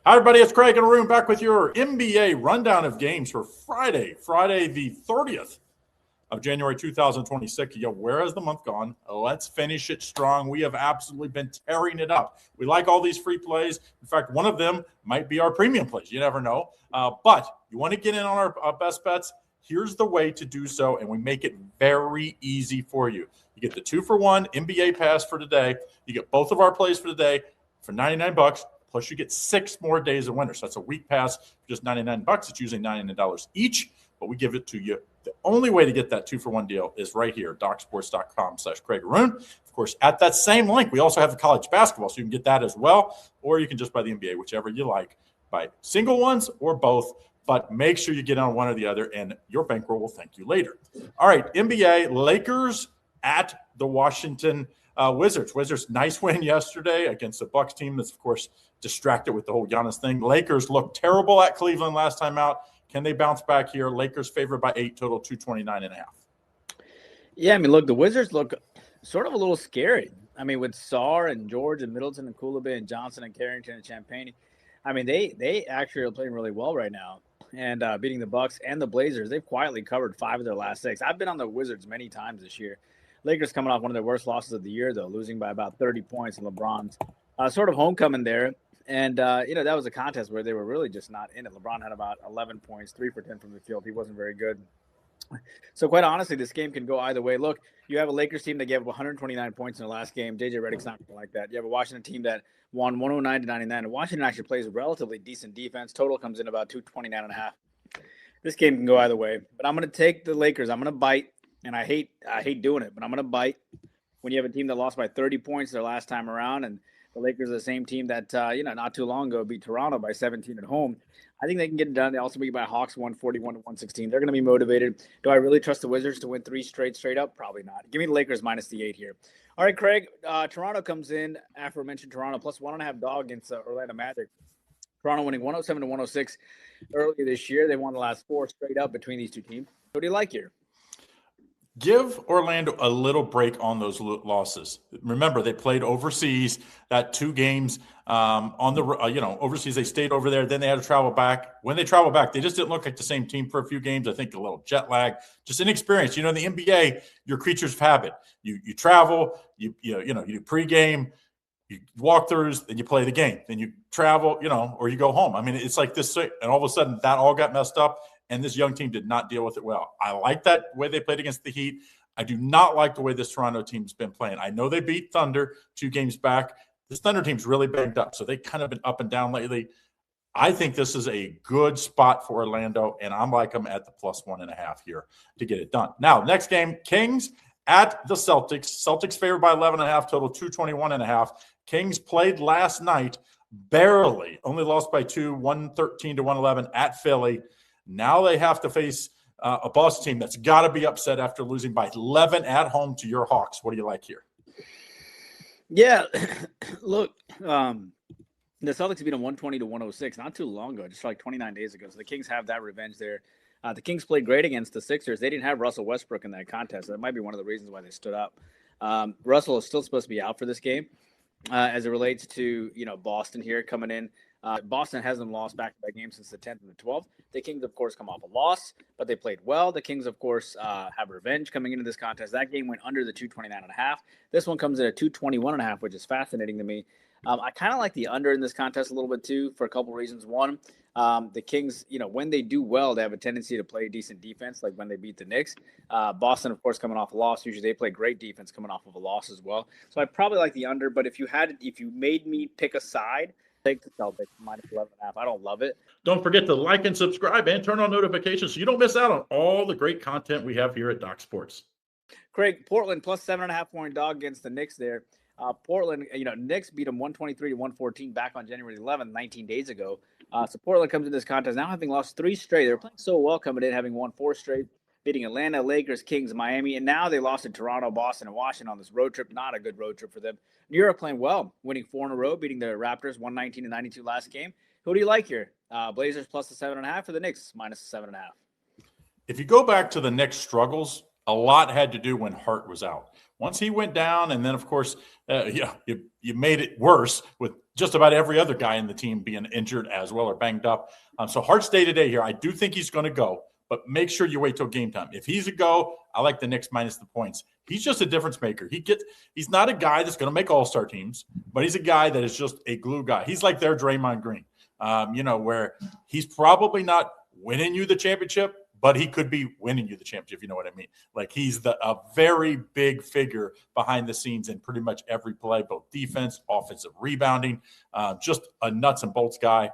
Hi, everybody. It's Craig and Arun back with your NBA rundown of games for Friday the 30th of January 2026. Where has the month gone? Let's finish it strong. We have absolutely been tearing it up. We like all these free plays. In fact, one of them might be our premium plays. You never know. But you want to get in on our best bets? Here's the way to do so, and we make it very easy for you. You get the 2-for-1 NBA pass for today. You get both of our plays for today for $99. Plus, you get 6 more days of winter. So that's a week pass for just $99. It's usually $99 each, but we give it to you. The only way to get that 2-for-1 deal is right here, DocSports.com/Craig Arun. Of course, at that same link, we also have the college basketball, so you can get that as well, or you can just buy the NBA, whichever you like. Buy single ones or both, but make sure you get on one or the other, and your bankroll will thank you later. All right, NBA, Lakers at the Washington Wizards. Wizards, nice win yesterday against the Bucks team that's, of course, distracted with the whole Giannis thing. Lakers looked terrible at Cleveland last time out. Can they bounce back here? Lakers favored by 8, total 229.5. Yeah, I mean, look, the Wizards look sort of a little scary. I mean, with Sarr and George and Middleton and Kulaba and Johnson and Carrington and Champagne, I mean, they actually are playing really well right now and beating the Bucks and the Blazers. They've quietly covered 5 of their last 6. I've been on the Wizards many times this year. Lakers coming off one of their worst losses of the year, though, losing by about 30 points in LeBron's sort of homecoming there. And, that was a contest where they were really just not in it. LeBron had about 11 points, 3 for 10 from the field. He wasn't very good. So, quite honestly, this game can go either way. Look, you have a Lakers team that gave up 129 points in the last game. J.J. Redick's not like that. You have a Washington team that won 109-99. And Washington actually plays a relatively decent defense. Total comes in about 229.5. This game can go either way. But I'm going to take the Lakers. I'm going to bite. And I hate doing it, but I'm going to bite when you have a team that lost by 30 points their last time around. And the Lakers are the same team that, not too long ago beat Toronto by 17 at home. I think they can get it done. They also beat by Hawks 141-116. They're going to be motivated. Do I really trust the Wizards to win 3 straight up? Probably not. Give me the Lakers minus the 8 here. All right, Craig. Toronto comes in, aforementioned Toronto, plus 1.5 dog against Orlando Magic. Toronto winning 107-106 earlier this year. They won the last 4 straight up between these two teams. What do you like here? Give Orlando a little break on those losses. Remember, they played overseas, that 2 games on the overseas. They stayed over there. Then they had to travel back. When they traveled back, they just didn't look like the same team for a few games. I think a little jet lag, just inexperience. In the NBA, you're creatures of habit. You travel, you do pregame, you walkthroughs, then you play the game. Then you travel, or you go home. I mean, it's like this, and all of a sudden that all got messed up. And this young team did not deal with it well. I like that way they played against the Heat. I do not like the way this Toronto team's been playing. I know they beat Thunder 2 games back. This Thunder team's really banged up, so they've kind of been up and down lately. I think this is a good spot for Orlando, and I'm like them at the plus 1.5 here to get it done. Now, next game, Kings at the Celtics. Celtics favored by 11.5, total 221.5. Kings played last night, barely, only lost by 2, 113-111 at Philly. Now they have to face a Boston team that's got to be upset after losing by 11 at home to your Hawks. What do you like here? Yeah, look, the Celtics beat them 120-106 not too long ago, just like 29 days ago. So the Kings have that revenge there. The Kings played great against the Sixers. They didn't have Russell Westbrook in that contest. That might be one of the reasons why they stood up. Russell is still supposed to be out for this game as it relates to, Boston here coming in. Boston hasn't lost back-to-back games since the 10th and the 12th. The Kings, of course, come off a loss, but they played well. The Kings, of course, have revenge coming into this contest. That game went under the 229.5. This one comes in at 221.5, which is fascinating to me. I kind of like the under in this contest a little bit, too, for a couple reasons. One, the Kings, when they do well, they have a tendency to play decent defense, like when they beat the Knicks. Boston, of course, coming off a loss. Usually they play great defense coming off of a loss as well. So I probably like the under, but if you made me pick a side, take the Celtics minus 11.5. I don't love it. Don't forget to like and subscribe and turn on notifications so you don't miss out on all the great content we have here at Doc Sports. Craig, Portland plus 7.5-point dog against the Knicks there. Portland, Knicks beat them 123-114 back on January 11th, 19 days ago. So Portland comes into this contest now having lost 3 straight. They were playing so well coming in, having won 4 straight, beating Atlanta, Lakers, Kings, Miami, and now they lost to Toronto, Boston, and Washington on this road trip. Not a good road trip for them. New York playing well, winning 4 in a row, beating the Raptors 119-92 last game. Who do you like here? Blazers plus the 7.5 or the Knicks minus the 7.5? If you go back to the Knicks' struggles, a lot had to do when Hart was out. Once he went down, and then, of course, you made it worse with just about every other guy in the team being injured as well or banged up. So hard stay today here. I do think he's going to go, but make sure you wait till game time. If he's a go, I like the Knicks minus the points. He's just a difference maker. He's not a guy that's going to make all-star teams, but he's a guy that is just a glue guy. He's like their Draymond Green, where he's probably not winning you the championship, but he could be winning you the championship, you know what I mean? Like he's a very big figure behind the scenes in pretty much every play, both defense, offensive rebounding, just a nuts and bolts guy.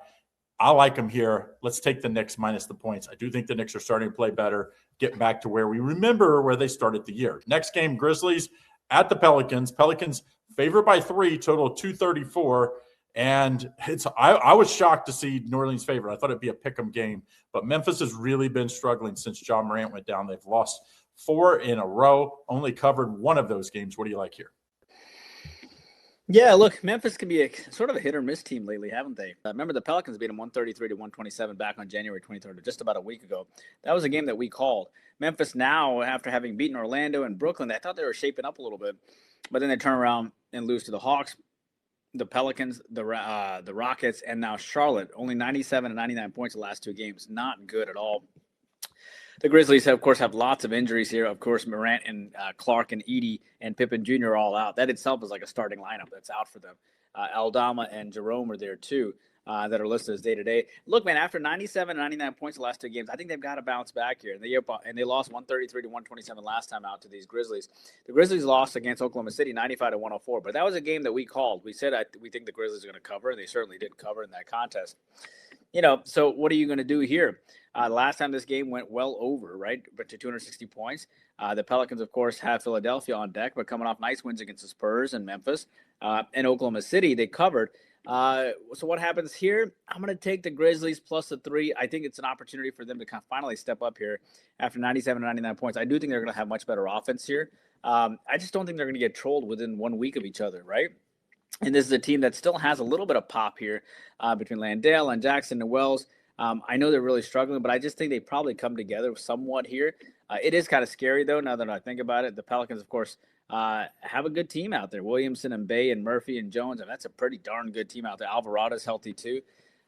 I like him here. Let's take the Knicks minus the points. I do think the Knicks are starting to play better, get back to where we remember where they started the year. Next game, Grizzlies at the Pelicans. Pelicans favored by 3, total 234. And I was shocked to see New Orleans favored. I thought it'd be a pick'em game, but Memphis has really been struggling since John Morant went down. They've lost 4 in a row, only covered one of those games. What do you like here? Yeah, look, Memphis can be a sort of a hit or miss team lately, haven't they? Remember the Pelicans beat them 133-127 back on January 23rd, just about a week ago. That was a game that we called. Memphis now, after having beaten Orlando and Brooklyn, I thought they were shaping up a little bit, but then they turn around and lose to the Hawks, the Pelicans, the Rockets, and now Charlotte. Only 97 and 99 points the last 2 games. Not good at all. The Grizzlies, of course, have lots of injuries here. Of course, Morant and Clark and Edey and Pippen Jr. are all out. That itself is like a starting lineup that's out for them. Aldama and Jerome are there too, that are listed as day-to-day. Look, man, after 97 and 99 points the last 2 games, I think they've got to bounce back here. And they lost 133-127 last time out to these Grizzlies. The Grizzlies lost against Oklahoma City 95-104, but that was a game that we called. We said we think the Grizzlies are going to cover, and they certainly did cover in that contest. So what are you going to do here? Last time this game went well over, right, but to 260 points. The Pelicans, of course, have Philadelphia on deck, but coming off nice wins against the Spurs and Memphis and Oklahoma City, they covered. So what happens here? I'm going to take the Grizzlies plus the 3. I think it's an opportunity for them to kind of finally step up here after 97 and 99 points. I do think they're going to have much better offense here. I just don't think they're going to get trolled within 1 week of each other, right? And this is a team that still has a little bit of pop here between Landale and Jackson and Wells. I know they're really struggling, but I just think they probably come together somewhat here. It is kind of scary, though, now that I think about it. The Pelicans, of course, have a good team out there. Williamson and Bay and Murphy and Jones, and that's a pretty darn good team out there. Alvarado's healthy, too.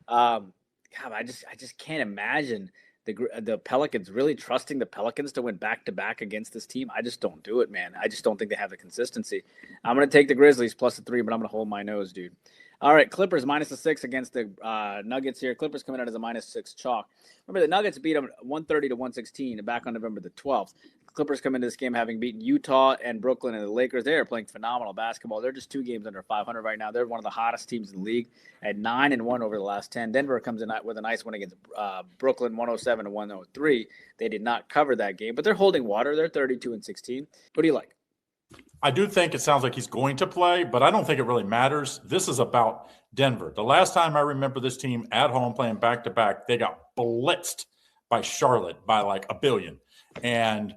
God, I just can't imagine the Pelicans really trusting the Pelicans to win back-to-back against this team. I just don't do it, man. I just don't think they have the consistency. I'm going to take the Grizzlies plus the 3, but I'm going to hold my nose, dude. All right, Clippers minus the 6 against the Nuggets here. Clippers coming out as a minus 6 chalk. Remember, the Nuggets beat them 130-116 back on November the 12th. Clippers come into this game having beaten Utah and Brooklyn and the Lakers. They are playing phenomenal basketball. They're just 2 games under 500 right now. They're one of the hottest teams in the league at 9-1 over the last 10. Denver comes in with a nice win against Brooklyn, 107-103. They did not cover that game, but they're holding water. They're 32-16. What do you like? I do think it sounds like he's going to play, but I don't think it really matters. This is about Denver. The last time I remember this team at home playing back-to-back, they got blitzed by Charlotte by like a billion. And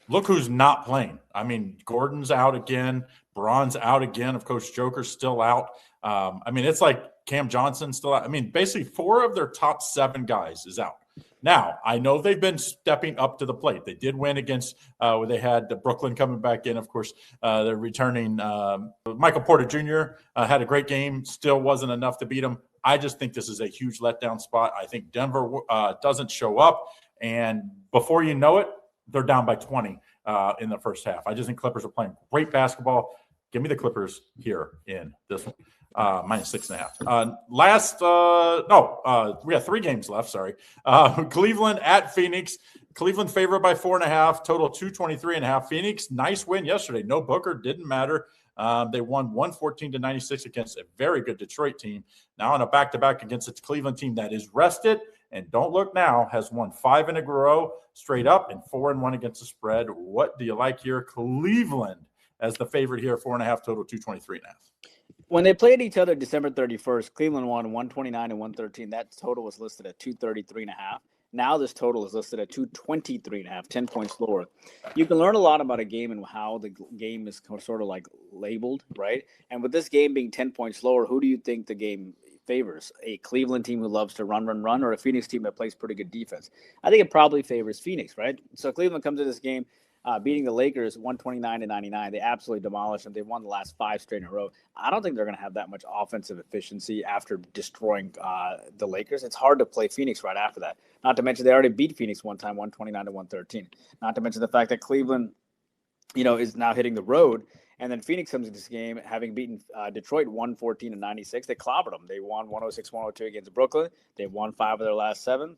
look who's not playing. I mean, Gordon's out again. Braun's out again. Of course, Joker's still out. It's like Cam Johnson's still out. I mean, basically 4 of their top 7 guys is out. Now, I know they've been stepping up to the plate. They did win against where they had Brooklyn coming back in. Of course, they're returning. Michael Porter Jr. Had a great game. Still wasn't enough to beat him. I just think this is a huge letdown spot. I think Denver doesn't show up. And before you know it, they're down by 20 in the first half. I just think Clippers are playing great basketball. Give me the Clippers here in this one. Minus 6.5. We got 3 games left. Sorry. Cleveland at Phoenix. Cleveland favored by 4.5. Total 223.5. Phoenix, nice win yesterday. No Booker, didn't matter. They won 114-96 against a very good Detroit team. Now on a back-to-back against a Cleveland team that is rested. And don't look now, has won 5 in a row straight up and 4-1 against the spread. What do you like here? Cleveland as the favorite here, 4.5, total 223.5. When they played each other December 31st, Cleveland won 129-113. That total was listed at 233.5. Now this total is listed at 223.5, 10 points lower. You can learn a lot about a game and how the game is sort of like labeled, right? And with this game being 10 points lower, who do you think the game favors? A Cleveland team who loves to run, or a Phoenix team that plays pretty good defense? I think it probably favors Phoenix, right? So Cleveland comes to this game beating the Lakers 129-99. They absolutely demolished them. They've won the last 5 straight in a row. I don't think they're going to have that much offensive efficiency after destroying the Lakers. It's hard to play Phoenix right after that. Not to mention they already beat Phoenix one time, 129-113. Not to mention the fact that Cleveland, is now hitting the road. And then Phoenix comes into this game having beaten Detroit 114-96. They clobbered them. They won 106-102 against Brooklyn. They won 5 of their last 7.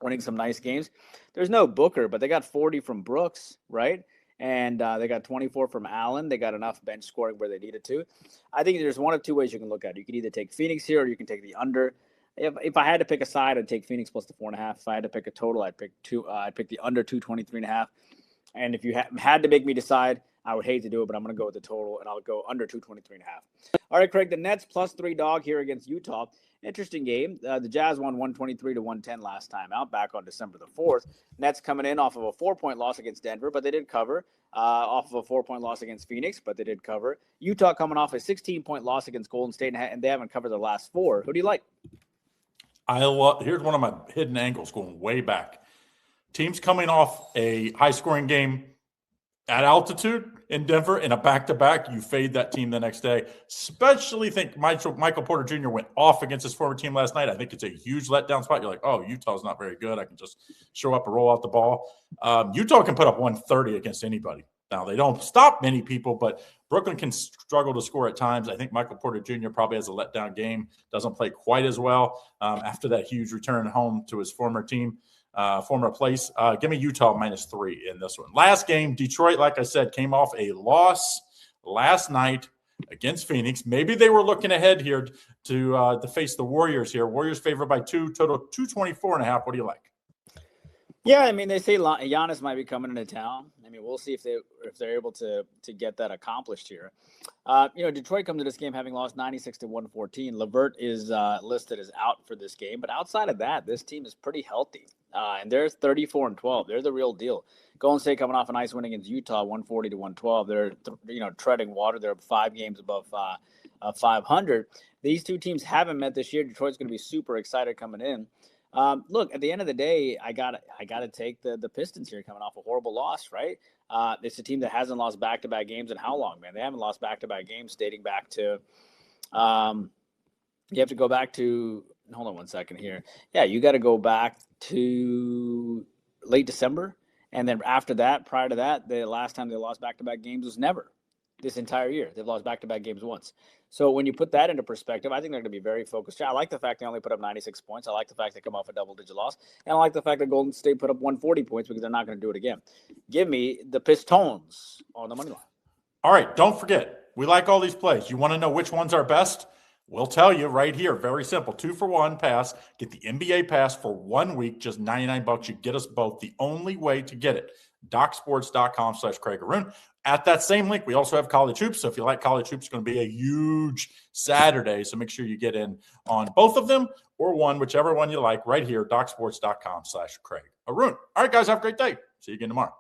Winning some nice games. There's no Booker, but they got 40 from Brooks, right? And they got 24 from Allen. They got enough bench scoring where they needed to. I think there's one of 2 ways you can look at it. You can either take Phoenix here or you can take the under. If I had to pick a side, I'd take Phoenix plus the 4.5. If I had to pick a total, I'd pick the under 223.5. And if you had to make me decide, I would hate to do it, but I'm going to go with the total, and I'll go under 223.5. All right, Craig, the Nets plus 3 dog here against Utah. Interesting game. The Jazz won 123-110 last time out, back on December the 4th. Nets coming in off of a 4-point loss against Denver, but they did cover. Off of a 4-point loss against Phoenix, but they did cover. Utah coming off a 16-point loss against Golden State, and they haven't covered their last 4. Who do you like? Here's one of my hidden angles going way back. Teams coming off a high-scoring game at altitude in Denver in a back-to-back, you fade that team the next day. Especially think Michael Porter Jr. went off against his former team last night. I think it's a huge letdown spot. You're like, oh, Utah's not very good. I can just show up and roll out the ball. Utah can put up 130 against anybody. Now, they don't stop many people, but Brooklyn can struggle to score at times. I think Michael Porter Jr. probably has a letdown game, doesn't play quite as well after that huge return home to his former team. Former place. Give me Utah -3 in this one. Last game, Detroit, like I said, came off a loss last night against Phoenix. Maybe they were looking ahead here to face the Warriors here. Warriors favored by 2, total 224.5. What do you like? Yeah, I mean, they say Giannis might be coming into town. I mean, we'll see if they're able to get that accomplished here. Detroit comes to this game having lost 96-114. LeVert is listed as out for this game, but outside of that, this team is pretty healthy. And they're 34-12. They're the real deal. Golden State coming off a nice win against Utah, 140-112. They're treading water. They're 5 games above 500. These 2 teams haven't met this year. Detroit's going to be super excited coming in. Look, at the end of the day, I gotta take the Pistons here coming off a horrible loss, right? It's a team that hasn't lost back-to-back games in how long, man? They haven't lost back-to-back games dating back to you have to go back to – hold on one second here. Yeah, you got to go back to late December. And then after that, prior to that, the last time they lost back-to-back games was never this entire year. They've lost back-to-back games once. So when you put that into perspective, I think they're going to be very focused. I like the fact they only put up 96 points. I like the fact they come off a double-digit loss. And I like the fact that Golden State put up 140 points because they're not going to do it again. Give me the Pistons on the money line. All right, don't forget, we like all these plays. You want to know which ones are best? We'll tell you right here. Very simple. 2-for-1 pass. Get the NBA pass for 1 week, just $99. You get us both. The only way to get it, DocSports.com/Craig Arun. At that same link, we also have college hoops. So if you like college hoops, it's going to be a huge Saturday. So make sure you get in on both of them or one, whichever one you like, right here, DocSports.com/Craig Arun. All right, guys, have a great day. See you again tomorrow.